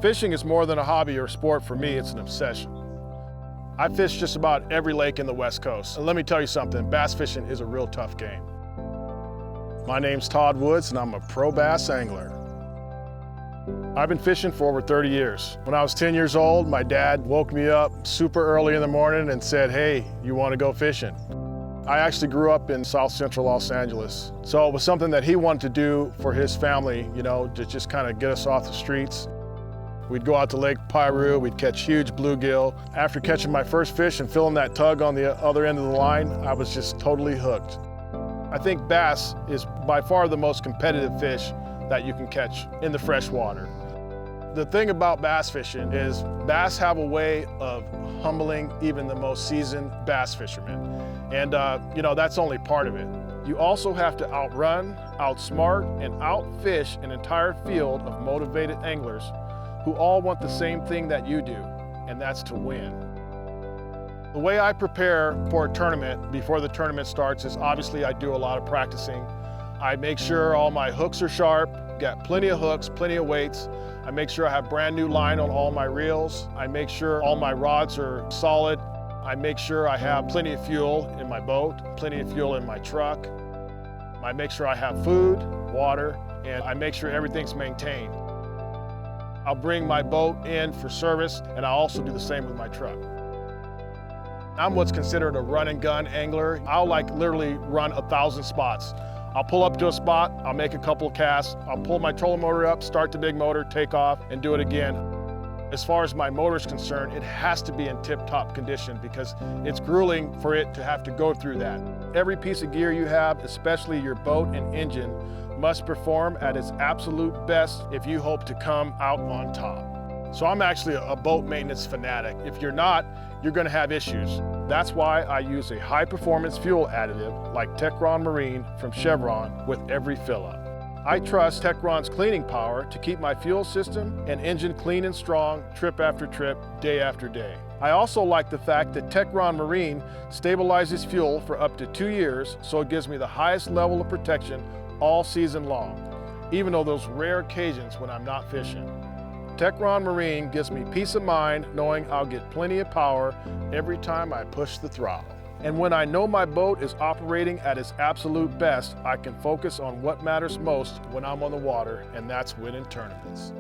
Fishing is more than a hobby or sport for me, it's an obsession. I fish just about every lake in the West Coast. And let me tell you something, bass fishing is a real tough game. My name's Todd Woods and I'm a pro bass angler. I've been fishing for over 30 years. When I was 10 years old, my dad woke me up super early in the morning and said, "Hey, you want to go fishing?" I actually grew up in South Central Los Angeles. So it was something that he wanted to do for his family, to just kind of get us off the streets. We'd go out to Lake Piru, we'd catch huge bluegill. After catching my first fish and feeling that tug on the other end of the line, I was just totally hooked. I think bass is by far the most competitive fish that you can catch in the fresh water. The thing about bass fishing is bass have a way of humbling even the most seasoned bass fishermen. And that's only part of it. You also have to outrun, outsmart, and outfish an entire field of motivated anglers who all want the same thing that you do, and that's to win. The way I prepare for a tournament before the tournament starts is obviously I do a lot of practicing. I make sure all my hooks are sharp, got plenty of hooks, plenty of weights. I make sure I have brand new line on all my reels. I make sure all my rods are solid. I make sure I have plenty of fuel in my boat, plenty of fuel in my truck. I make sure I have food, water, and I make sure everything's maintained. I'll bring my boat in for service, and I also do the same with my truck. I'm what's considered a run and gun angler. I'll literally run 1,000 spots. I'll pull up to a spot, I'll make a couple of casts, I'll pull my trolling motor up, start the big motor, take off, and do it again. As far as my motor's concerned, it has to be in tip-top condition because it's grueling for it to have to go through that. Every piece of gear you have, especially your boat and engine, must perform at its absolute best if you hope to come out on top. So I'm actually a boat maintenance fanatic. If you're not, you're gonna have issues. That's why I use a high-performance fuel additive like Techron Marine from Chevron with every fill-up. I trust Techron's cleaning power to keep my fuel system and engine clean and strong trip after trip, day after day. I also like the fact that Techron Marine stabilizes fuel for up to 2 years, so it gives me the highest level of protection all season long, even though those rare occasions when I'm not fishing. Techron Marine gives me peace of mind knowing I'll get plenty of power every time I push the throttle. And when I know my boat is operating at its absolute best, I can focus on what matters most when I'm on the water, and that's winning tournaments.